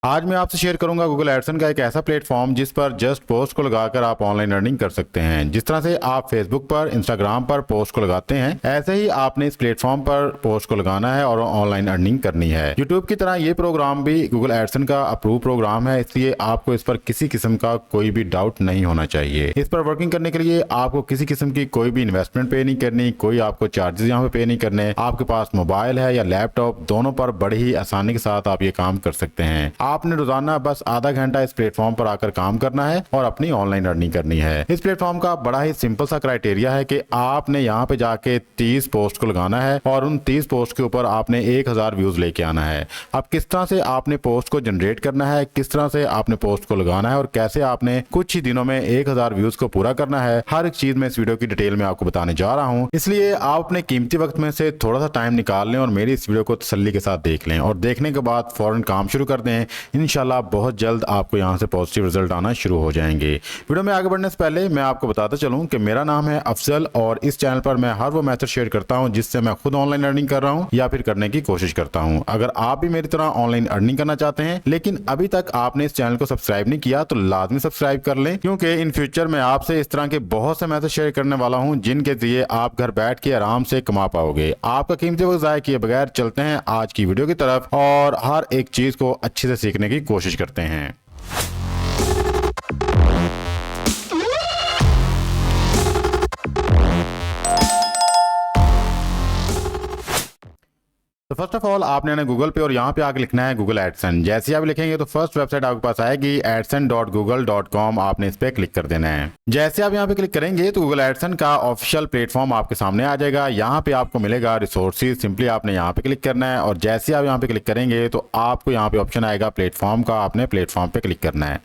आज मैं आपसे शेयर करूंगा गूगल एडसन का एक ऐसा प्लेटफॉर्म जिस पर जस्ट पोस्ट को लगाकर आप ऑनलाइन अर्निंग कर सकते हैं। जिस तरह से आप फेसबुक पर, इंस्टाग्राम पर पोस्ट को लगाते हैं, ऐसे ही आपने इस प्लेटफॉर्म पर पोस्ट को लगाना है और ऑनलाइन अर्निंग करनी है। यूट्यूब की तरह ये प्रोग्राम भी गूगल एडसन का अप्रूव प्रोग्राम है, इसलिए आपको इस पर किसी किस्म का कोई भी डाउट नहीं होना चाहिए। इस पर वर्किंग करने के लिए आपको किसी किस्म की कोई भी इन्वेस्टमेंट पे नहीं करनी, कोई आपको चार्जेस यहाँ पे नहीं करने। आपके पास मोबाइल है या लैपटॉप, दोनों पर बड़ी ही आसानी के साथ आप ये काम कर सकते हैं। आपने रोजाना बस आधा घंटा इस प्लेटफॉर्म पर आकर काम करना है और अपनी ऑनलाइन अर्निंग करनी है। इस प्लेटफॉर्म का बड़ा ही सिंपल सा क्राइटेरिया है कि आपने यहाँ पे जाके 30 पोस्ट को लगाना है और उन 30 पोस्ट के ऊपर आपने 1000 व्यूज लेके आना है। अब किस तरह से आपने पोस्ट को जनरेट करना है, किस तरह से आपने पोस्ट को लगाना है और कैसे आपने कुछ ही दिनों में 1000 व्यूज को पूरा करना है, हर एक चीज मैं इस वीडियो की डिटेल में आपको बताने जा रहा हूँ। इसलिए आप अपने कीमती वक्त में से थोड़ा सा टाइम निकाल लें और मेरी इस वीडियो को तसल्ली के साथ देख लें और देखने के बाद फौरन काम शुरू कर दें। इंशाल्लाह बहुत जल्द आपको यहां से पॉजिटिव रिजल्ट आना शुरू हो जाएंगे। वीडियो में आगे बढ़ने से पहले मैं आपको बताता चलूं कि मेरा नाम है अफजल और इस चैनल पर मैं हर वो मेथड शेयर करता हूं जिससे मैं खुद ऑनलाइन अर्निंग कर रहा हूं या फिर करने की कोशिश करता हूं। अगर आप भी मेरी तरह ऑनलाइन अर्निंग करना चाहते हैं लेकिन अभी तक आपने इस चैनल को सब्सक्राइब नहीं किया तो लाजमी सब्सक्राइब कर लें, क्योंकि इन फ्यूचर में आपसे इस तरह के बहुत से मेथड शेयर करने वाला हूं जिनके जरिए आप घर बैठ के आराम से कमा पाओगे। आपका कीमती वक्त ज़ाया किए बगैर चलते हैं आज की वीडियो की तरफ और हर एक चीज को अच्छे से सीखने की कोशिश करते हैं। तो फर्स्ट ऑफ ऑल आपने ना गूगल पे और यहाँ पे आके लिखना है गूगल एडसन। जैसे आप लिखेंगे तो फर्स्ट वेबसाइट आपके पास आएगी adsen.google.com। आपने इस पे क्लिक कर देना है। जैसे आप यहाँ पे क्लिक करेंगे तो गूगल एडसन का ऑफिशियल प्लेटफॉर्म आपके सामने आ जाएगा। यहाँ पे आपको मिलेगा रिसोर्सेज, सिंपली आपने यहाँ पे क्लिक करना है और जैसे आप यहाँ पे क्लिक करेंगे तो आपको यहाँ पे ऑप्शन आएगा प्लेटफॉर्म का, आपने प्लेटफॉर्म पे क्लिक करना है।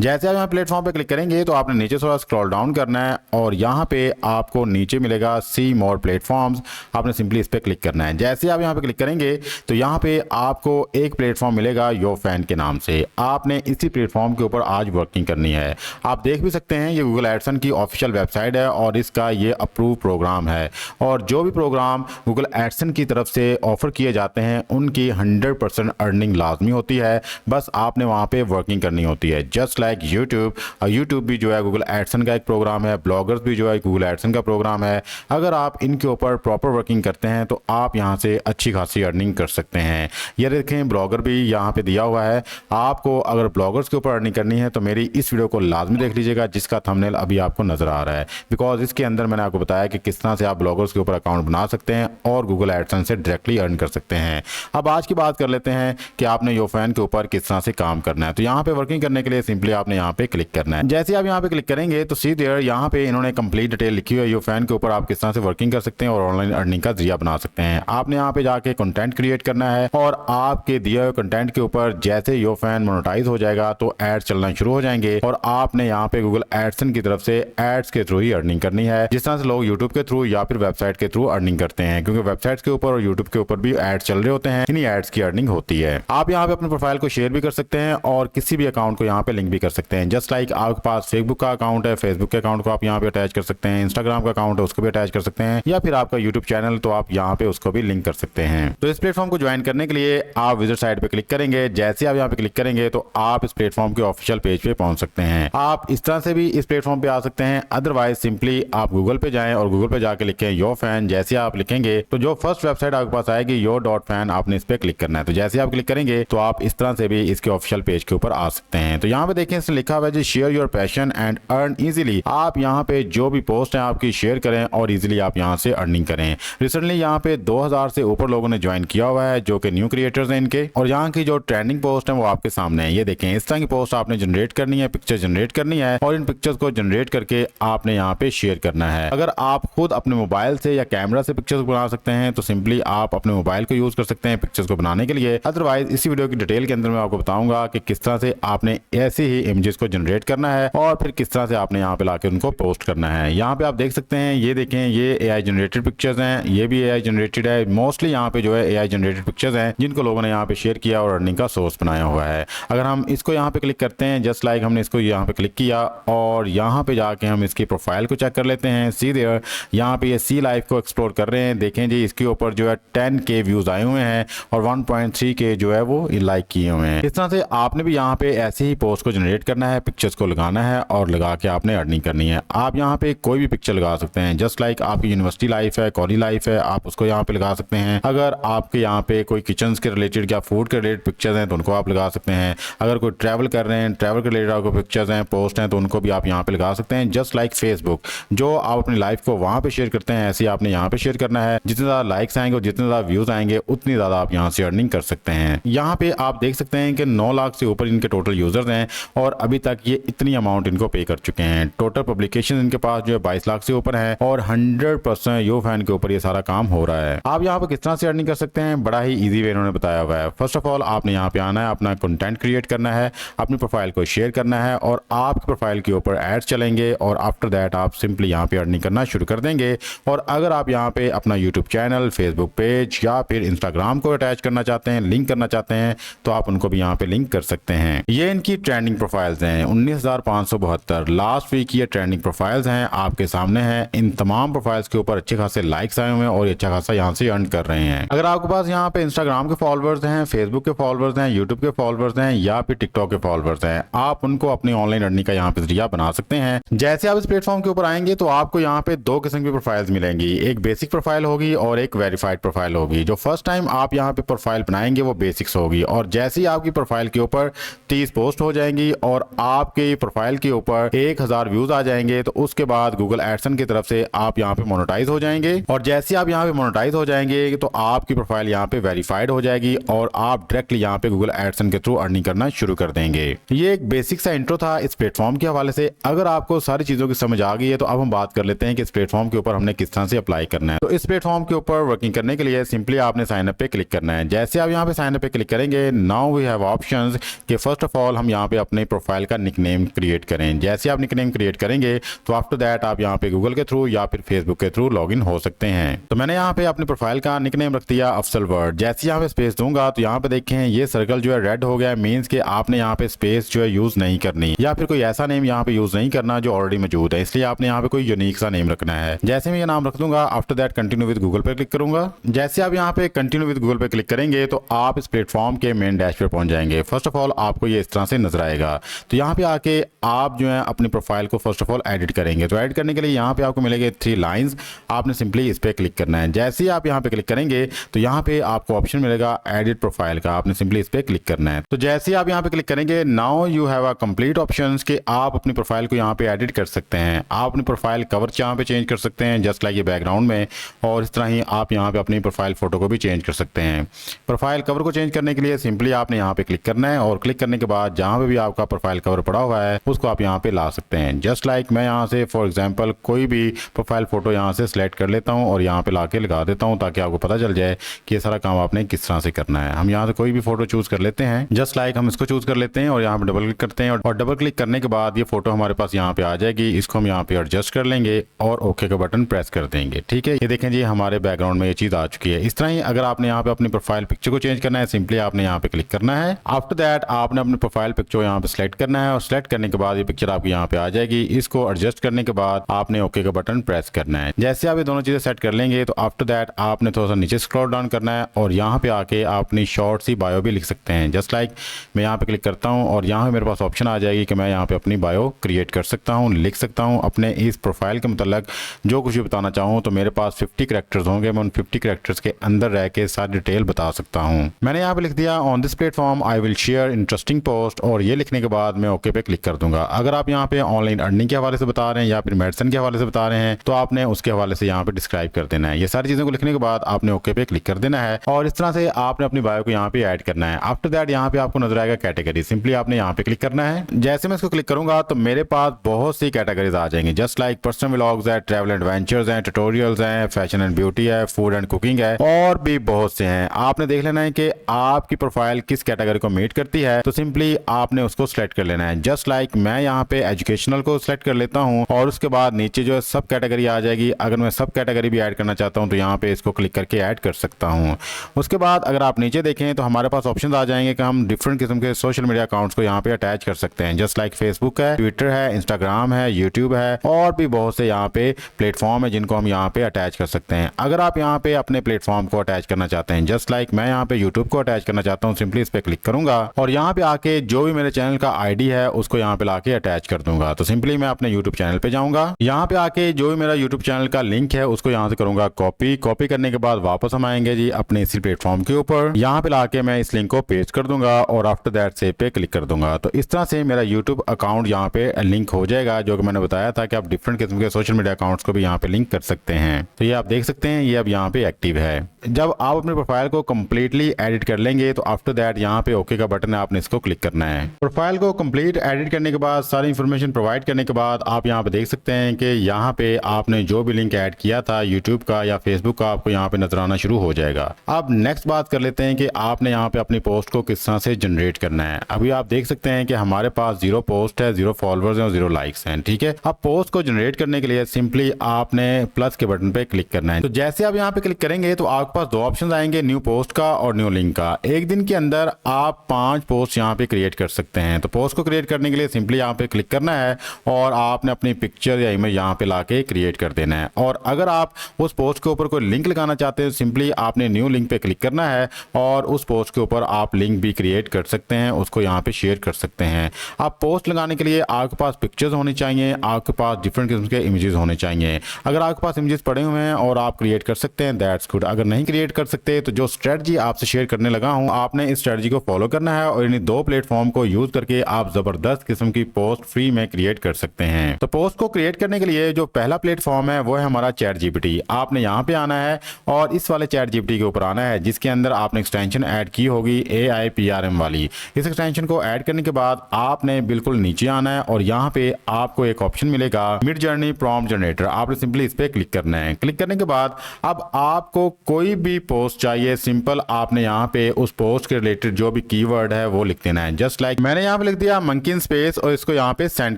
जैसे आप यहाँ प्लेटफॉर्म पे क्लिक करेंगे तो आपने नीचे थोड़ा स्क्रॉल डाउन करना है और यहाँ पे आपको नीचे मिलेगा सी मोर प्लेटफॉर्म्स। आपने सिंपली इस पे क्लिक करना है। जैसे आप यहाँ पे क्लिक करेंगे तो यहाँ पे आपको एक प्लेटफॉर्म मिलेगा योर फैन के नाम से। आपने इसी प्लेटफॉर्म के ऊपर आज वर्किंग करनी है। आप देख भी सकते हैं ये गूगल एडसन की ऑफिशियल वेबसाइट है और इसका ये अप्रूव प्रोग्राम है और जो भी प्रोग्राम गूगल एडसन की तरफ से ऑफर किए जाते हैं उनकी 100% अर्निंग लाजमी होती है। बस आपने वहाँ पे वर्किंग करनी होती है। जस्ट यूट्यूब भी जो है गूगल एडसन का एक प्रोग्राम है, ब्लॉगर्स भी जो है गूगल एडसन का प्रोग्राम है। अगर आप इनके ऊपर प्रॉपर वर्किंग करते हैं तो आप यहां से अच्छी खासी अर्निंग कर सकते हैं। ये देखें ब्लॉगर भी यहां पे दिया हुआ है। आपको अगर ब्लॉगर्स के ऊपर अर्निंग करनी है तो मेरी इस वीडियो को लाजमी देख लीजिएगा जिसका थंबनेल अभी आपको नजर आ रहा है, बिकॉज इसके अंदर मैंने आपको बताया कि किस तरह से आप ब्लॉगर्स के ऊपर अकाउंट बना सकते हैं और गूगल एडसन से डायरेक्टली अर्न कर सकते हैं। अब आज की बात कर लेते हैं कि आपने योर फैन के ऊपर किस तरह से काम करना है। तो यहाँ पे वर्किंग करने के लिए सिंपली आपने यहाँ पे क्लिक करना है। जैसे आप यहाँ पे क्लिक करेंगे तो सी देयर यहाँ पे इन्होंने कंप्लीट डिटेल लिखी हुई है योर फैन के ऊपर आप किस तरह से वर्किंग कर सकते हैं और ऑनलाइन अर्निंग का जरिया बना सकते हैं। आपने यहाँ पे जाके कंटेंट क्रिएट करना है और आपके दिए हुए कंटेंट के ऊपर जैसे योर फैन मोनेटाइज हो जाएगा तो एड्स चलना शुरू हो जाएंगे और आपने यहाँ पे गूगल एडसन की तरफ से एड्स के थ्रू ही अर्निंग करनी है, जिस तरह से लोग यूट्यूब के थ्रू या फिर वेबसाइट के थ्रू अर्निंग करते हैं, क्योंकि वेबसाइट के ऊपर और यूट्यूब के ऊपर भी एड्स चल रहे होते हैं। इन्हीं एड्स की अर्निंग होती है। आप यहाँ पे अपने प्रोफाइल को शेयर भी कर सकते हैं और किसी भी अकाउंट को यहाँ पे लिंक भी कर सकते हैं। जस्ट लाइक आपके पास फेसबुक का अकाउंट है, फेसबुक के अकाउंट को आप यहाँ पे अटैच कर सकते हैं, इंस्टाग्राम का अकाउंट है उसको भी अटैच कर सकते हैं, या फिर आपका यूट्यूब चैनल तो आप यहाँ पे उसको भी लिंक कर सकते हैं। तो इस प्लेटफॉर्म को ज्वाइन करने के लिए आप विजिट साइट पे क्लिक करेंगे। जैसे आप यहाँ पे क्लिक करेंगे तो आप इस प्लेटफॉर्म के ऑफिशियल पेज पे पहुंच सकते हैं। आप इस तरह से भी इस प्लेटफॉर्म पे आ सकते हैं, अदरवाइज सिंपली आप गूगल पे जाएं और गूगल पे जाके लिखें योर फैन। जैसे आप लिखेंगे तो जो फर्स्ट वेबसाइट आपके पास आएगी योर.फैन, आपने इस पे क्लिक करना है। तो जैसे आप क्लिक करेंगे तो आप इस तरह से भी इसके ऑफिशियल पेज के ऊपर आ सकते हैं। तो यहाँ पे देखें इसने लिखा हुआ है जी share your passion and earn easily. आप यहाँ पे जो भी पोस्ट है आपकी शेयर करें और इजीली आप यहाँ से अर्निंग करें। रिसेंटली यहाँ पे 2000 से ऊपर लोगों ने ज्वाइन किया हुआ है जो कि न्यू क्रिएटर्स हैं इनके, और यहाँ की जो ट्रेंडिंग पोस्ट है वो आपके सामने है। ये देखें इस तरह की पोस्ट आपने जनरेट करनी है, पिक्चर जनरेट करनी है और इन पिक्चर्स को जनरेट करके आपने यहाँ पे शेयर करना है। अगर आप खुद अपने मोबाइल से या कैमरा से पिक्चर्स बना सकते हैं तो सिंपली आप अपने मोबाइल को यूज कर सकते हैं पिक्चर्स को बनाने के लिए। अदरवाइज इसी वीडियो की डिटेल के अंदर मैं आपको बताऊंगा कि किस तरह से आपने ऐसे ही इमेजेस को जनरेट करना है और फिर किस तरह से आपने यहाँ पे लाके उनको पोस्ट करना है। यहाँ पे आप देख सकते हैं, ये देखें ये AI जनरेटेड पिक्चर्स हैं, ये भी AI जनरेटेड है। मोस्टली यहाँ पे जो है AI जनरेटेड पिक्चर्स हैं जिनको लोगों ने यहाँ पे शेयर किया और अर्निंग का सोर्स बनाया हुआ है। अगर हम इसको यहाँ पे क्लिक करते हैं, जस्ट लाइक हमने इसको यहाँ पे क्लिक किया और यहाँ पे जाके हम इसकी प्रोफाइल को चेक कर लेते हैं। सी देयर, यहाँ पे ये सी लाइफ को एक्सप्लोर कर रहे हैं। देखें जी, इसके ऊपर जो है 10K व्यूज आए हुए हैं और 1.3K जो है वो लाइक किए हुए हैं। इस तरह से आपने भी यहाँ पे ऐसे ही पोस्ट को जनरेट करना है, पिक्चर्स को लगाना है और लगा के आपने अर्निंग करनी है। आप यहाँ पे कोई भी पिक्चर लगा सकते हैं, जस्ट लाइक आपकी यूनिवर्सिटी लाइफ है, कॉलेज लाइफ है, आप उसको यहाँ पे लगा सकते हैं। अगर आपके यहाँ पे कोई किचन के रिलेटेड या फूड के रिलेटेड पिक्चर्स हैं तो उनको आप लगा सकते हैं। अगर कोई ट्रैवल कर रहे हैं, ट्रैवल के रिलेटेड आपको पिक्चर्स हैं, पोस्ट हैं, तो उनको भी आप यहाँ पे लगा सकते हैं। जस्ट लाइक फेसबुक, जो आप अपनी लाइफ को वहाँ पे शेयर करते हैं, ऐसे आपने यहाँ पे शेयर करना है। जितने ज़्यादा लाइक्स आएंगे और जितने ज़्यादा व्यूज आएंगे उतनी ज़्यादा आप यहाँ से अर्निंग कर सकते हैं। यहाँ पे आप देख सकते हैं कि 9 लाख से ऊपर इनके टोटल यूजर्स हैं और अभी तक ये इतनी अमाउंट इनको पे कर चुके हैं। टोटल पब्लिकेशन इनके पास जो है 22 लाख से ऊपर है और 100% यो फैन के ऊपर ये सारा काम हो रहा है। आप यहाँ पे किस तरह से अर्निंग कर सकते हैं, बड़ा ही ईजी वे इन्होंने बताया हुआ है। फर्स्ट ऑफ ऑल आपने यहाँ पे आना है, अपना कंटेंट क्रिएट करना है, अपनी प्रोफाइल को शेयर करना है और आपकी प्रोफाइल के ऊपर एड्स चलेंगे और आफ्टर दैट आप सिंपली यहाँ पे अर्निंग करना शुरू कर देंगे। और अगर आप यहाँ पे अपना यूट्यूब चैनल, फेसबुक पेज या फिर इंस्टाग्राम को अटैच करना चाहते हैं, लिंक करना चाहते हैं, तो आप उनको भी यहाँ पे लिंक कर सकते हैं। ये इनकी ट्रेंडिंग प्रोफाइल्स हैं, 19,572 लास्ट वीक ये ट्रेंडिंग प्रोफाइल्स हैं आपके सामने हैं। इन तमाम प्रोफाइल्स के ऊपर अच्छे खासे लाइक्स आए हुए हैं और ये अच्छा खासा यहाँ से अर्न कर रहे हैं। अगर आपके पास यहाँ पे इंस्टाग्राम के फॉलोअर्स हैं, फेसबुक के फॉलोअर्स हैं, यूट्यूब के फॉलोअर्स हैं या फिर टिकटॉक के फॉलोअर्स हैं, आप उनको अपनी ऑनलाइन अर्निंग का यहाँ पे जरिया बना सकते हैं। जैसे आप इस प्लेटफॉर्म के ऊपर आएंगे तो आपको यहाँ पे 2 किस्म की प्रोफाइल्स मिलेंगी, एक बेसिक प्रोफाइल होगी और एक वेरीफाइड प्रोफाइल होगी। जो फर्स्ट टाइम आप यहाँ पे प्रोफाइल बनाएंगे वो बेसिक्स होगी और जैसे ही आपकी प्रोफाइल के ऊपर 30 पोस्ट हो जाएंगी और आपके प्रोफाइल के ऊपर 1000 व्यूज आ जाएंगे तो उसके बाद गूगल एडसन की तरफ से आप यहाँ पे मोनेटाइज हो जाएंगे और जैसे आप यहाँ पे मोनेटाइज हो जाएंगे तो आपकी प्रोफाइल यहाँ पे वेरीफाइड हो जाएगी और आप डायरेक्टली यहाँ पे गूगल एडसन के थ्रू अर्निंग करना शुरू कर देंगे। ये एक बेसिक सा इंट्रो था इस प्लेटफॉर्म के हवाले से। अगर आपको सारी चीजों की समझ आ गई है तो अब हम बात कर लेते हैं कि इस प्लेटफॉर्म के ऊपर हमने किस तरह से अप्लाई करना है। तो इस प्लेटफॉर्म के ऊपर वर्किंग करने के लिए सिंपली आपने साइन अप पे क्लिक करना है। जैसे आप यहाँ पे साइन अप पे क्लिक करेंगे, नाउ वी हैव ऑप्शंस कि फर्स्ट ऑफ ऑल हम यहाँ पे अपने प्रोफाइल का निकनेम क्रिएट करें। जैसे आप निकनेम क्रिएट करेंगे तो आफ्टर दैट आप यहाँ पे गूगल के थ्रू या फिर फेसबुक के थ्रू लॉगिन हो सकते हैं। तो मैंने यहाँ पे अपनी प्रोफाइल का निकनेम रख दिया अफसल वर्ड। जैसे यहाँ पे स्पेस दूंगा तो यहाँ पे देखें ये सर्कल जो है रेड हो गया, मींस कि आपने यहाँ पे स्पेस जो है यूज नहीं करनी या फिर कोई ऐसा नेम यहाँ पे यूज नहीं करना जो ऑलरेडी मौजूद है, इसलिए आपने यहाँ पे कोई यूनिक सा नेम रखना है। जैसे मैं ये नाम रख दूंगा, after that continue with Google पे क्लिक करूंगा। जैसे आप यहाँ पे कंटिन्यू विद गूगल पे क्लिक करेंगे तो आप इस प्लेटफॉर्म के मेन डैश पे पहुंच जाएंगे। फर्स्ट ऑफ ऑल आपको ये इस तरह से नजर आएगा। तो यहाँ पे आके आप जो है अपनी प्रोफाइल को फर्स्ट ऑफ ऑल एडिट करेंगे। तो एडिट करने के लिए यहाँ पे आपको मिलेंगे 3 लाइंस, आपने सिंपली इस पे क्लिक करना है। जैसे ही आप यहाँ पे क्लिक करेंगे तो यहाँ पे आपको ऑप्शन मिलेगा एडिट प्रोफाइल का, आपने सिंपली इस पे क्लिक करना है। तो जैसे ही आप यहाँ पे क्लिक करेंगे, now you have a complete options कि आप अपनी प्रोफाइल को यहाँ पे एडिट कर सकते हैं। आप अपनी प्रोफाइल कवर यहाँ पे चेंज कर सकते हैं जस्ट लाइक ये बैकग्राउंड में, और इस तरह ही आप यहाँ पे अपनी प्रोफाइल फोटो को भी चेंज कर सकते हैं। प्रोफाइल कवर को चेंज करने के लिए सिंपली आपने यहाँ पे क्लिक करना है और क्लिक करने के बाद जहाँ पे भी आपका प्रोफाइल कवर पड़ा हुआ है उसको आप यहाँ पे ला सकते हैं। जस्ट लाइक मैं यहाँ से फॉर एग्जाम्पल कोई भी प्रोफाइल फोटो यहाँ से सिलेक्ट कर लेता हूँ और यहाँ पे ला के लगा देता हूँ ताकि आपको पता चल जाए कि ये सारा काम आपने किस तरह से करना है। हम यहाँ से कोई भी फोटो चूज कर लेते हैं, जस्ट लाइक हम इसको चूज कर लेते हैं और यहाँ पे डबल क्लिक करते हैं और डबल क्लिक करने के बाद ये फोटो हमारे पास यहाँ पे आ जाएगी। इसको हम यहाँ पे एडजस्ट कर लेंगे और ओके का बटन प्रेस कर देंगे। ठीक है, ये देखें जी हमारे बैकग्राउंड में ये चीज आ चुकी है। इस तरह ही अगर आपने यहाँ पे अपनी प्रोफाइल पिक्चर को चेंज करना है, सिंपली आपने यहाँ पे क्लिक करना है। आफ्टर दैट आपने अपनी प्रोफाइल पिक्चर यहाँ पे सिलेक्ट करना है और सिलेक्ट करने के बाद ये पिक्चर आपकी यहाँ पे आ जाएगी। इसको एडजस्ट करने के बाद आपने ओके का बटन प्रेस करना है। जैसे आप ये दोनों चीजें सेट कर लेंगे तो आफ्टर दैट आपने थोड़ा सा नीचे स्क्रॉल डाउन करना है और यहाँ पे आके आप अपनी शॉर्ट सी बायो भी लिख सकते हैं। जस्ट लाइक मैं यहाँ पे क्लिक करता हूँ और यहाँ मेरे पास ऑप्शन आ जाएगी कि मैं यहाँ पे अपनी बायो क्रिएट कर सकता हूँ, लिख सकता हूँ अपने इस प्रोफाइल के मतलब जो कुछ भी बताना चाहूँ। तो मेरे पास 50 कैरेक्टर्स होंगे, मैं उन 50 कैरेक्टर्स के अंदर रह के सारी डिटेल बता सकता हूँ। मैंने यहाँ पे लिख दिया on this platform I will share interesting post, और ये लिखने के बाद मैं ओके पे क्लिक कर दूंगा। अगर आप यहाँ पे ऑनलाइन अर्निंग के हवाले से बता रहे हैं या फिर मेडिसिन के हवाले से बता रहे हैं तो आपने उसके हवाले से यहाँ पे डिस्क्राइब कर देना है। ये सारी चीजों को लिखने के बाद आपने ओके पे क्लिक कर देना है और इस तरह से आपने अपनी बायो को यहाँ पे ऐड करना है। आफ्टर दैट यहाँ पे आपको नजर आएगा कैटेगरी, सिंपली आपने यहाँ पे क्लिक करना है। जैसे मैं इसको क्लिक करूंगा तो मेरे पास बहुत सी कैटेगरीज आ जाएंगी, जस्ट लाइक पर्सनल व्लॉग्स है, ट्रैवल एडवेंचर्स हैं, ट्यूटोरियल्स हैं, फैशन एंड ब्यूटी है, फूड एंड कुकिंग है और भी बहुत से हैं। आपने देख लेना है कि आपकी प्रोफाइल किस कैटेगरी को मीट करती है, तो सिंपली आपने उसको सिलेक्ट कर लेना है। जस्ट लाइक मैं यहाँ पे एजुकेशनल को सिलेक्ट कर लेता हूँ और उसके बाद नीचे जो है सब कैटेगरी आ जाएगी। अगर मैं सब कैटेगरी भी ऐड करना चाहता हूँ तो यहाँ पे इसको क्लिक करके ऐड कर सकता हूँ। उसके बाद अगर आप नीचे देखें तो हमारे पास ऑप्शन आ जाएंगे कि हम डिफरेंट किस्म के सोशल मीडिया अकाउंट्स को यहाँ पे अटैच कर सकते हैं। जस्ट लाइक फेसबुक है, ट्विटर है, इंस्टाग्राम है, यूट्यूब है और भी बहुत से यहाँ पे प्लेटफॉर्म है जिनको हम यहाँ पे अटैच कर सकते हैं। अगर आप यहाँ पे अपने प्लेटफॉर्म को अटैच करना चाहते हैं, जस्ट लाइक मैं यहाँ पे यूट्यूब को अटैच करना चाहता हूँ, सिंपली इस पे क्लिक करूंगा और यहाँ पे आके जो भी मेरे चैनल का आईडी है उसको यहाँ पे लाके अटैच कर दूंगा। तो सिंपली मैं अपने यूट्यूब चैनल पे जाऊंगा, यहाँ पे आके जो भी मेरा यूट्यूब चैनल का लिंक है उसको यहाँ से करूंगा कॉपी करने के बाद वापस हम आएंगे जी अपने इसी प्लेटफॉर्म के ऊपर, यहाँ पे लाके मैं इस लिंक को पेस्ट कर दूंगा और आफ्टर दैट सेव पे क्लिक कर दूंगा। तो इस तरह से मेरा यूट्यूब अकाउंट यहाँ पे लिंक हो जाएगा, जो कि मैंने बताया था कि आप डिफरेंट किस्म के सोशल मीडिया अकाउंट्स को भी यहाँ पे लिंक कर सकते हैं। तो ये आप देख सकते हैं ये अब यहाँ पे एक्टिव है। जब आप अपने प्रोफाइल को कंप्लीटली एडिट कर लेंगे तो आफ्टर दैट यहाँ पे ओके का बटन है, आपने इसको क्लिक करना है। प्रोफाइल को कंप्लीट एडिट करने के बाद सारी इंफॉर्मेशन प्रोवाइड करने के बाद आप यहाँ पे देख सकते हैं कि यहाँ पे आपने जो भी लिंक ऐड किया था यूट्यूब का या फेसबुक का आपको यहाँ पे नजर आना शुरू हो जाएगा। अब नेक्स्ट बात कर लेते हैं कि आपने यहाँ पे अपनी पोस्ट को किस तरह से जनरेट करना है। अभी आप देख सकते हैं कि हमारे पास 0 पोस्ट है, 0 फॉलोअर्स हैं और 0 लाइक्स हैं। ठीक है, अब पोस्ट को जनरेट करने के लिए सिंपली आपने प्लस के बटन पे क्लिक करना है। तो जैसे आप यहाँ पे क्लिक करेंगे तो आपके पास 2 ऑप्शन आएंगे, न्यू पोस्ट का और न्यू लिंक का। एक दिन के अंदर आप 5 पोस्ट यहाँ पे क्रिएट कर सकते हैं। तो पोस्ट को क्रिएट करने के लिए सिंपली यहाँ पे क्लिक करना है और आपने अपनी पिक्चर या इमेज यहाँ पे लाके क्रिएट कर देना है। और अगर आप उस पोस्ट के ऊपर कोई लिंक लगाना चाहते हैं सिंपली आपने न्यू लिंक पे क्लिक करना है और उस पोस्ट के ऊपर आप लिंक भी क्रिएट कर सकते हैं, उसको यहाँ पे शेयर कर सकते हैं। आप पोस्ट लगाने के लिए आपके पास पिक्चर्स होनी चाहिए, आपके पास डिफरेंट किस्म के इमेजेस होने चाहिए। अगर आपके पास इमेजेस पड़े हुए हैं और आप क्रिएट कर सकते हैं दैट्स गुड। अगर नहीं क्रिएट कर सकते तो जो स्ट्रेटजी आपसे शेयर करने लगा हूं आपने इस स्ट्रेटजी को फॉलो करना है और इन 2 प्लेटफॉर्म को यूज करके आप जबरदस्त किस्म की पोस्ट फ्री में क्रिएट कर सकते हैं। तो पोस्ट को क्रिएट करने के लिए जो पहला प्लेटफॉर्म है वो है हमारा चैट जीपीटी। आपने यहाँ पे आना है और इस वाले चैट जीपीटी के ऊपर आना है जिसके अंदर आपने एक्सटेंशन ऐड की होगी AIPRM वाली। इस एक्सटेंशन को ऐड करने के बाद आपने बिल्कुल नीचे आना है और यहाँ पे आपको एक ऑप्शन मिलेगा मिड जर्नी प्रॉम्प्ट जनरेटर। आपने सिंपली इस पे क्लिक करना है। क्लिक करने के बाद अब आपको कोई भी पोस्ट चाहिए, सिंपल आपने यहाँ पे उस पोस्ट के रिलेटेड जो भी कीवर्ड है वो लिख देना है। जस्ट लाइक मैंने यहाँ पे लिख दिया मंकी इन स्पेस और इसको यहाँ पे सेंड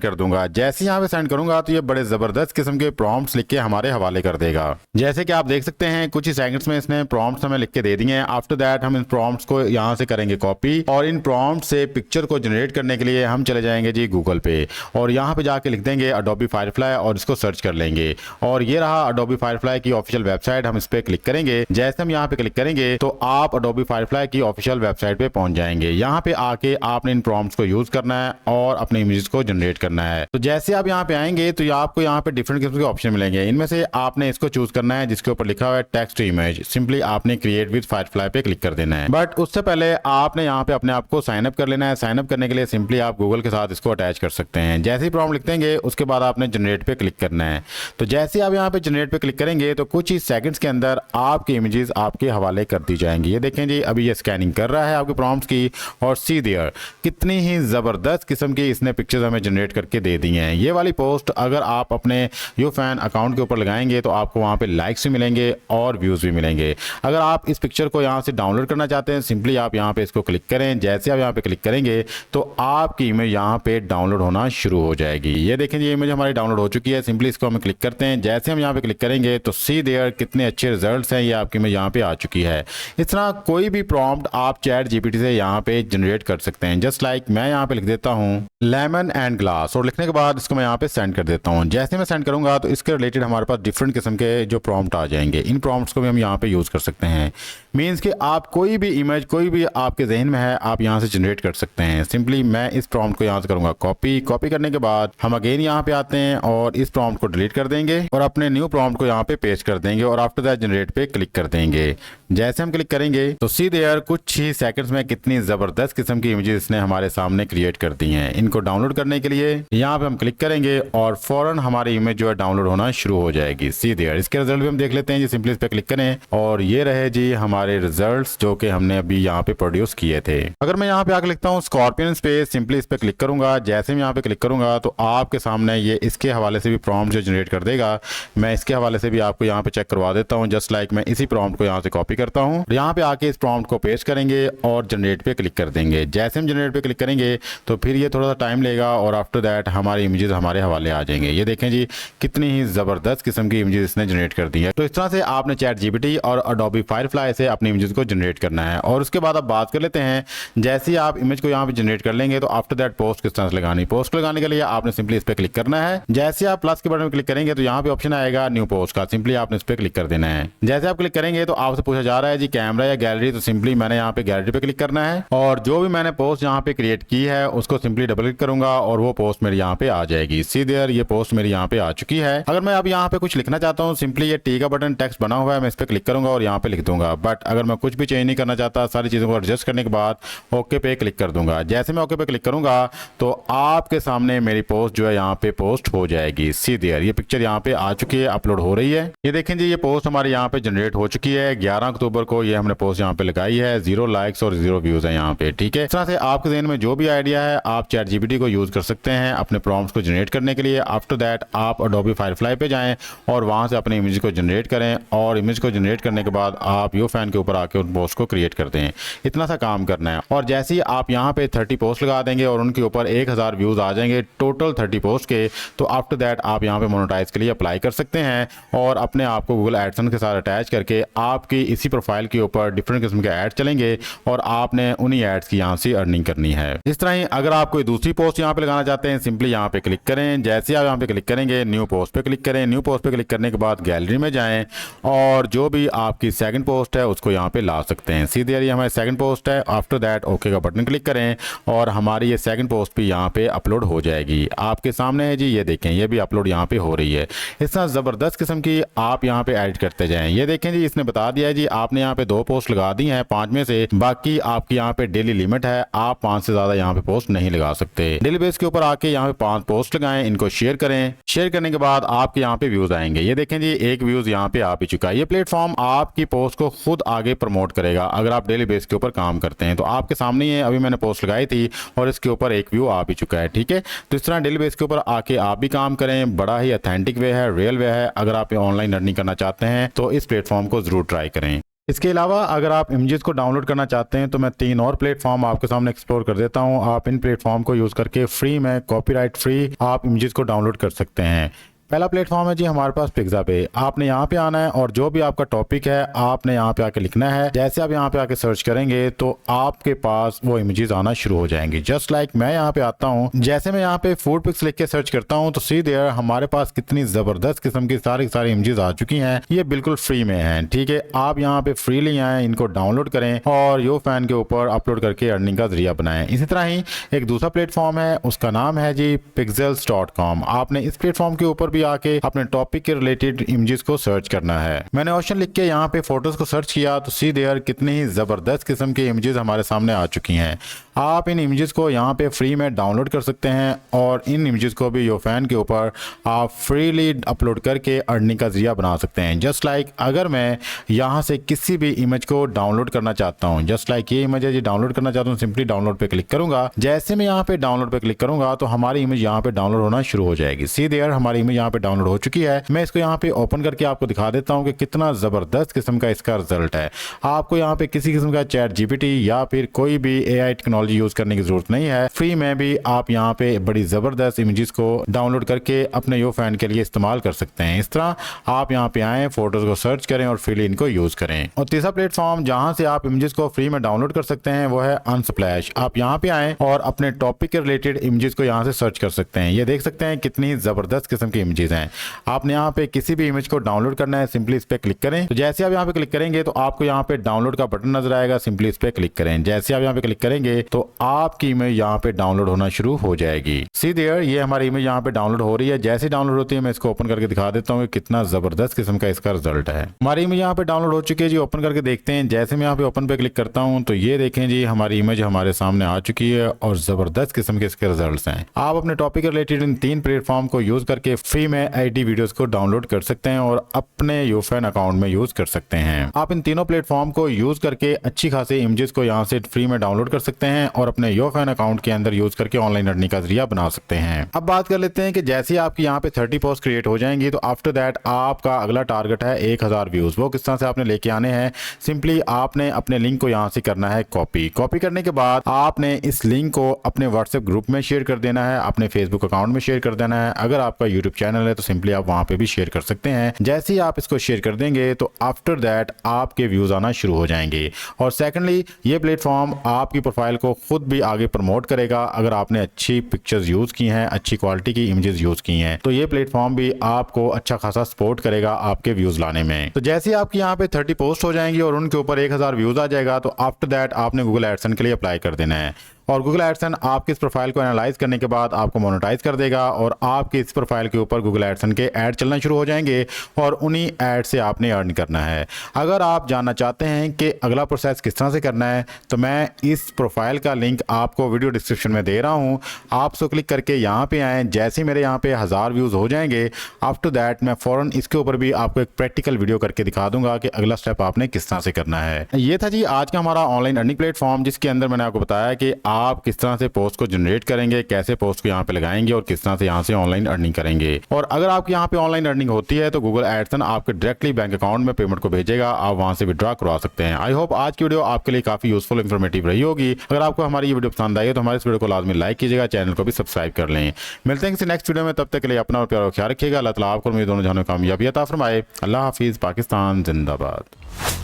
कर दूंगा। जैसे यहाँ पे सेंड करूंगा तो ये बड़े जबरदस्त किस्म के प्रॉम्प्ट्स लिख के हमारे हवाले कर देगा। जैसे कि आप देख सकते हैं कुछ ही सेकंड्स में इसने प्रॉम्प्ट्स हमें लिख के दे दिए हैं। आफ्टर दैट हम इन प्रॉम्प्ट्स को यहाँ से करेंगे कॉपी और इन प्रॉम्प्ट से पिक्चर को जनरेट करने के लिए हम चले जाएंगे जी गूगल पे और यहाँ पे जाके लिख देंगे अडोबी फायरफ्लाई और इसको सर्च कर लेंगे और ये रहा अडोबी फायरफ्लाई की ऑफिशियल वेबसाइट। हम इस पे क्लिक करेंगे। जैसे हम यहाँ पे क्लिक करेंगे तो आप अडोबी फायरफ्लाई की ऑफिशियल वेबसाइट पे पहुंच जाएंगे। यहाँ पे आके आपने इन प्रॉम्प्ट्स को यूज करना है और अपने इमेजेस को जनरेट करना है। तो जैसे आप यहाँ पे आएंगे तो आपको यहाँ पे डिफरेंट किस्म के ऑप्शन मिलेंगे। इनमें से आपने इसको चूज करना है जिसके ऊपर लिखा हुआ है टेक्स्ट टू इमेज। सिंपली आपने क्रिएट विद फायरफ्लाई पे क्लिक कर देना है। बट उससे पहले आपने यहाँ पे अपने आप को साइन अप कर लेना है। साइन अप करने के लिए सिंपली आप गूगल के साथ इसको अटैच कर सकते हैं। जैसे ही प्रॉम्प्ट लिख देंगे उसके बाद आपने जनरेट पे क्लिक करना है। तो जैसे आप यहाँ पे जनरेट पे क्लिक करेंगे तो कुछ ही सेकंड्स के अंदर आपकी इमेजेस आपके हवाले कर दी जाएंगी। ये देखें जी अभी ये स्कैनिंग कर रहा है आपके प्रॉम्प्ट्स की और सी देयर कितनी ही जबरदस्त किस्म की इसने पिक्चर्स हमें जनरेट करके दे दी हैं। ये वाली पोस्ट अगर आप अपने यू फैन अकाउंट के ऊपर लगाएंगे तो आपको वहाँ पे लाइक्स भी मिलेंगे और व्यूज भी मिलेंगे। अगर आप इस पिक्चर को यहाँ से डाउनलोड करना चाहते हैं सिंपली आप यहाँ पे इसको क्लिक करें। जैसे आप यहाँ पे क्लिक करेंगे तो आपकी इमेज यहाँ पे डाउनलोड होना शुरू हो जाएगी। ये देखें ये इमेज हमारी डाउनलोड हो चुकी है। सिंपली इसको हम क्लिक करते हैं। जैसे हम यहाँ पे क्लिक करेंगे तो सी देयर कितने अच्छे रिजल्ट्स हैं, ये आपकी इमेज यहाँ पे आ चुकी है। इस तरह कोई भी प्रॉम्प्ट आप चैट जीपीटी से यहाँ पे जनरेट कर सकते हैं। जस्ट लाइक मैं यहाँ पे लिख देता हूँ लेमन एंड ग्लास और लिखने के बाद इसको मैं यहाँ पे सेंड कर देता हूँ। जैसे मैं सेंड करूंगा तो इसके रिलेटेड हमारे पास डिफरेंट किस्म के जो प्रॉम्प्ट आ जाएंगे। इन प्रॉम्प्ट्स को भी हम यहाँ पे यूज कर सकते हैं। मीन्स कि आप कोई भी इमेज कोई भी आपके जहन में है आप यहाँ से जनरेट कर सकते हैं। सिंपली मैं इस प्रॉम्प्ट को यहाँ से करूंगा कॉपी करने के बाद हम अगेन यहाँ पे आते हैं और इस प्रॉम्प्ट को डिलीट कर देंगे और अपने न्यू प्रॉम्प्ट को यहाँ पे पेस्ट कर देंगे और आफ्टर दैट जनरेट पे क्लिक कर देंगे। जैसे हम क्लिक करेंगे तो सी देयर कुछ ही सेकंड्स में कितनी जबरदस्त किस्म की इमेजेस इसने हमारे सामने क्रिएट कर दी हैं। इनको डाउनलोड करने के लिए यहाँ पे हम क्लिक करेंगे और फौरन हमारी इमेज जो है डाउनलोड होना शुरू हो जाएगी। सी देयर इसके रिजल्ट भी हम देख लेते हैं जी। सिंपली इस पे क्लिक करें और ये रहे जी हमारे रिजल्ट्स जो कि हमने अभी यहाँ पे प्रोड्यूस किए थे। अगर मैं यहाँ पे आके लिखता हूँ स्कॉर्पियन स्पेस, सिंपली इस पे क्लिक करूंगा। जैसे मैं यहाँ पे क्लिक करूंगा तो आपके सामने ये इसके हवाले से भी प्रॉम्प्ट जो जनरेट कर देगा। मैं इसके हवाले से भी आपको यहाँ पे चेक करवा देता हूँ। जस्ट लाइक मैं इसी प्रॉम्प्ट को यहाँ से कॉपी करता हूँ, यहाँ पे आके इस प्रॉम्प्ट को पेस्ट करेंगे और जनरेट पे क्लिक कर देंगे। जैसे हम जनरेट पे क्लिक करेंगे तो फिर ये थोड़ा सा टाइम लेगा और आफ्टर दैट हमारी इमेजेस हमारे हवाले आ जाएंगे। ये देखें जी कितनी ही जबरदस्त किस्म की इमेजेस इसने जनरेट कर दी है। तो इस तरह से आपने चैट जीपीटी और अडोबी फायरफ्लाई से अपनी इमेजेस को जनरेट करना है। और उसके बाद अब बात कर लेते हैं, जैसे ही आप इमेज को यहाँ पे जनरेट कर लेंगे तो आफ्टर दैट पोस्ट किस तरह से लगानी। पोस्ट लगाने के लिए आपने सिंपली इस पर क्लिक करना है। जैसे आप प्लस के बटन में क्लिक करेंगे तो यहाँ पे ऑप्शन आएगा न्यू पोस्ट का, सिंपली आपने इस पर क्लिक कर देना है। जैसे आप क्लिक करेंगे तो आपसे पूछा जा रहा है जी कैमरा या गैलरी, तो सिंपली मैंने यहाँ पे गैलरी पे क्लिक करना है और जो भी मैंने पोस्ट यहाँ पे क्रिएट की है उसको सिंपली डबल क्लिक करूंगा और वो पोस्ट मेरी यहाँ पे आ जाएगी। सी देयर, ये पोस्ट मेरी यहाँ पे आ चुकी है। अगर मैं अब यहाँ पे कुछ लिखना चाहता हूँ, सिंपली ये टी का बटन टेक्स्ट बना हुआ है, मैं इस पर क्लिक करूंगा और यहाँ पे लिख दूंगा। बट अगर मैं कुछ भी चेंज नहीं करना चाहता, सारी चीजों को एडजस्ट करने के बाद ओके पे क्लिक कर दूंगा। जैसे मैं ओके पे क्लिक करूंगा तो आपके सामने मेरी पोस्ट जो है यहाँ पे पोस्ट हो जाएगी। सी देयर, ये पिक्चर यहाँ पे आ चुकी है, अपलोड हो रही है। ये देखें जी, ये पोस्ट हमारे यहाँ पे जनरेट हो चुकी है। 11 अक्टूबर को ये हमने पोस्ट यहाँ पे लगाई है। 0 लाइक्स और 0 व्यूज है यहाँ पे। ठीक है, इस तरह से आपके ज़हन में जो भी आइडिया है आप चैट जीपीटी को यूज कर सकते हैं अपने प्रॉम्प्ट्स को जनरेट करने के लिए। आफ्टर दैट आप अडोबी फायरफ्लाई पे जाएं और वहां से अपने इमेज को जनरेट करें और इमेज को जनरेट करने के बाद आप यो फैन के ऊपर आके उन पोस्ट को क्रिएट करते हैं। इतना सा काम करना है और जैसे ही आप यहाँ पे 30 पोस्ट लगा देंगे और उनके ऊपर 1000 व्यूज आ जाएंगे टोटल 30 पोस्ट के, तो आफ्टर दैट आप यहाँ पे मोनेटाइज के लिए अप्लाई कर सकते हैं और अपने आप को गूगल एडसेंस के साथ अटैच करके आपकी इसी प्रोफाइल के ऊपर डिफरेंट किस्म के ऐड चलेंगे और आपने उन्हीं एड्स की यहाँ से अर्निंग करनी है। इस तरह ही अगर आप कोई दूसरी पोस्ट यहाँ पे लगाना चाहते हैं, सिंपली यहाँ पे क्लिक करें। जैसे आप यहाँ पे क्लिक करेंगे न्यू पोस्ट पे क्लिक करें। न्यू पोस्ट पे क्लिक करने के बाद गैलरी में जाएं और जो भी आपकी सेकंड पोस्ट है उसको यहाँ पे ला सकते हैं। सीधे ये हमारी सेकंड पोस्ट है। आफ्टर दैट ओके का बटन क्लिक करें और हमारी ये सेकंड पोस्ट भी यहाँ पे अपलोड हो जाएगी। आपके सामने है जी, ये देखें, ये भी अपलोड यहाँ पे हो रही है। इस तरह जबरदस्त किस्म की आप यहाँ पे एडिट करते जाएं। ये देखें जी, इसने बता दिया है जी आपने यहाँ पे 2 पोस्ट लगा दी हैं 5 में से, बाकी आपकी यहाँ पे डेली लिमिट है, आप 5 से ज्यादा यहाँ पे पोस्ट नहीं लगा सकते। डेली बेस के ऊपर आके यहाँ पे 5 पोस्ट लगाएं, इनको शेयर करें। शेयर करने के बाद आपके यहाँ पे व्यूज आएंगे। ये देखें जी, 1 व्यूज यहाँ पे आ भी चुका है। ये प्लेटफॉर्म आपकी पोस्ट को खुद आगे प्रमोट करेगा अगर आप डेली बेस के ऊपर काम करते हैं। तो आपके सामने ही अभी मैंने पोस्ट लगाई थी और इसके ऊपर 1 व्यू आ भी चुका है। ठीक है, तो इस तरह डेली बेस के ऊपर आके आप भी काम करें। बड़ा ही ऑथेंटिक वे है, रियल वे है। अगर आप ऑनलाइन अर्निंग करना चाहते हैं तो इस प्लेटफॉर्म को जरूर ट्राई करें। इसके अलावा अगर आप इमेजेस को डाउनलोड करना चाहते हैं तो मैं 3 और प्लेटफॉर्म आपके सामने एक्सप्लोर कर देता हूं। आप इन प्लेटफॉर्म को यूज़ करके फ्री में, कॉपीराइट फ्री आप इमेजेस को डाउनलोड कर सकते हैं। पहला प्लेटफॉर्म है जी हमारे पास पिक्सा पे। आपने यहाँ पे आना है और जो भी आपका टॉपिक है आपने यहाँ पे आके लिखना है। जैसे आप यहाँ पे आके सर्च करेंगे तो आपके पास वो इमेजेस आना शुरू हो जाएंगे। जस्ट लाइक मैं यहाँ पे आता हूँ, जैसे मैं यहाँ पे फूड पिक्स लिख के सर्च करता हूँ तो सी देयर हमारे पास कितनी जबरदस्त किस्म की सारी इमेजेस आ चुकी हैं। ये बिल्कुल फ्री में है। ठीक है, आप यहाँ पे फ्रीली आए, इनको डाउनलोड करें और यो फैन के ऊपर अपलोड करके अर्निंग का जरिया बनाएं। इसी तरह ही एक दूसरा प्लेटफॉर्म है, उसका नाम है जी pixels.com। आपने इस प्लेटफॉर्म के ऊपर आके अपने टॉपिक के रिलेटेड इमेजेस को सर्च करना है। मैंने ऑप्शन लिख के यहाँ पे फोटोज को सर्च किया तो सी देयर कितनी ही जबरदस्त किस्म की इमेजेस हमारे सामने आ चुकी हैं। आप इन इमेजेस को यहाँ पे फ्री में डाउनलोड कर सकते हैं और इन इमेजेस को भी यो फैन के ऊपर आप फ्रीली अपलोड करके अर्निंग का जरिया बना सकते हैं। जस्ट लाइक अगर मैं यहाँ से किसी भी इमेज को डाउनलोड करना चाहता हूँ, जस्ट लाइक ये इमेज है जी, डाउनलोड करना चाहता हूँ, सिंपली डाउनलोड पे क्लिक करूंगा। जैसे मैं यहाँ पे डाउनलोड पे क्लिक करूंगा तो हमारी इमेज यहाँ पे डाउनलोड होना शुरू हो जाएगी। सी देयर हमारी इमेज यहाँ पे डाउनलोड हो चुकी है। मैं इसको यहाँ पे ओपन करके आपको दिखा देता हूँ कि कितना जबरदस्त किस्म का इसका रिजल्ट है। आपको यहाँ पे किसी किस्म का चैट जीपीटी या फिर कोई भी एआई टेक्नोलॉजी यूज करने की जरूरत नहीं है। फ्री में भी आप यहाँ पे बड़ी जबरदस्त इमेजेस को डाउनलोड करके अपने यो फैन के लिए इस्तेमाल कर सकते हैं। इस तरह आप यहाँ पे आए, फोटोज को सर्च करें और फ्रीली इनको यूज करें। और तीसरा प्लेटफॉर्म जहां से आप इमेजेस को फ्री में डाउनलोड कर सकते हैं वो है अनस्प्लैश। आप यहाँ पे आए और अपने टॉपिक के रिलेटेड इमेजेस को यहाँ से सर्च कर सकते हैं। ये देख सकते हैं कितनी जबरदस्त किस्म की इमेजेस हैं। आपने यहाँ पे किसी भी इमेज को डाउनलोड करना है, सिंपली इस पे क्लिक करें। तो जैसे आप यहाँ पे क्लिक करेंगे तो आपको यहाँ पे डाउनलोड का बटन नजर आएगा, सिंपली इस पे क्लिक करें। जैसे आप यहाँ पे क्लिक करेंगे तो आपकी इमेज यहाँ पे डाउनलोड होना शुरू हो जाएगी। सी देयर ये हमारी इमेज यहाँ पे डाउनलोड हो रही है। जैसे डाउनलोड होती है मैं इसको ओपन करके दिखा देता हूँ कि कितना जबरदस्त किस्म का इसका रिजल्ट है। हमारी इमेज यहाँ पे डाउनलोड हो चुकी है जी। ओपन करके देखते हैं। जैसे मैं यहाँ पे ओपन पे क्लिक करता हूँ तो ये देखें जी हमारी इमेज हमारे सामने आ चुकी है और जबरदस्त किस्म के इसके रिजल्ट हैं। आप अपने टॉपिक के रिलेटेड इन 3 प्लेटफॉर्म को यूज करके फ्री में आईटी वीडियोस को डाउनलोड कर सकते हैं और अपने यूफैन अकाउंट में यूज कर सकते हैं। आप इन तीनों प्लेटफॉर्म को यूज करके अच्छी खासी इमेजेस को यहाँ से फ्री में डाउनलोड कर सकते हैं हैं और अपने योफैन अकाउंट के अंदर यूज करके ऑनलाइन अर्निंग का जरिया बना सकते हैं। अब बात कर लेते हैं कि जैसे आपकी यहाँ पे 30 पोस्ट क्रिएट हो जाएंगी तो आफ्टर दैट आपका अगला टारगेट है 1000 व्यूज। वो किस तरह से आपने लेके आने हैं, सिंपली आपने अपने लिंक को यहाँ से करना है कॉपी करने के बाद आपने इस लिंक को अपने व्हाट्सएप ग्रुप में शेयर कर देना है, अपने फेसबुक अकाउंट में शेयर कर देना है। अगर आपका यूट्यूब चैनल है तो सिंपली आप वहां पे भी शेयर कर सकते हैं। जैसे ही आप इसको शेयर कर देंगे तो आफ्टर दैट आपके व्यूज आना शुरू हो जाएंगे। और सेकंडली ये प्लेटफॉर्म आपकी प्रोफाइल को खुद भी आगे प्रमोट करेगा। अगर आपने अच्छी पिक्चर्स यूज की हैं, अच्छी क्वालिटी की इमेजेस यूज की हैं, तो ये प्लेटफॉर्म भी आपको अच्छा खासा सपोर्ट करेगा आपके व्यूज लाने में। तो जैसे ही आपकी यहाँ पे 30 पोस्ट हो जाएंगी और उनके ऊपर 1000 व्यूज आ जाएगा तो आफ्टर दैट आपने गूगल एडसेंस के लिए अप्लाई कर देना है। और गूगल एडसेंस आपकी इस प्रोफाइल को एनालाइज करने के बाद आपको मोनेटाइज कर देगा और आपकी इस प्रोफाइल के ऊपर गूगल एडसेंस के ऐड चलना शुरू हो जाएंगे और उन्हीं ऐड से आपने अर्न करना है। अगर आप जानना चाहते हैं कि अगला प्रोसेस किस तरह से करना है तो मैं इस प्रोफाइल का लिंक आपको वीडियो डिस्क्रिप्शन में दे रहा हूं। आप उसको क्लिक करके यहाँ पे आएँ। जैसे मेरे यहाँ पे 1000 व्यूज़ हो जाएंगे आफ्टर दैट मैं फ़ौरन इसके ऊपर भी आपको एक प्रैक्टिकल वीडियो करके दिखा दूंगा कि अगला स्टेप आपने किस तरह से करना है। ये था जी आज का हमारा ऑनलाइन अर्निंग प्लेटफॉर्म, जिसके अंदर मैंने आपको बताया कि आप किस तरह से पोस्ट को जनरेट करेंगे, कैसे पोस्ट को यहाँ पे लगाएंगे और किस तरह से यहाँ से ऑनलाइन अर्निंग करेंगे। और अगर आपके यहाँ पे ऑनलाइन अर्निंग होती है तो गूगल एडसेंस आपके डायरेक्टली बैंक अकाउंट में पेमेंट को भेजेगा, आप वहां से विड्रॉ करवा सकते हैं। आई होप आज की वीडियो आपके लिए काफी यूजफुल इंफॉर्मेटिव रही होगी। अगर आपको हमारी ये वीडियो पसंद आई है तो हमारे इस वीडियो को लाजमी लाइक कीजिएगा, चैनल को भी सब्सक्राइब कर लें। मिलते हैं किसी नेक्स्ट वीडियो में, तब तक के लिए अपना और प्यार ख्याल रखिएगा। अल्लाह ताला आपको मेरे दोनों जानों कामयाबी अता फरमाए। अल्लाह हाफिज। पाकिस्तान जिंदाबाद।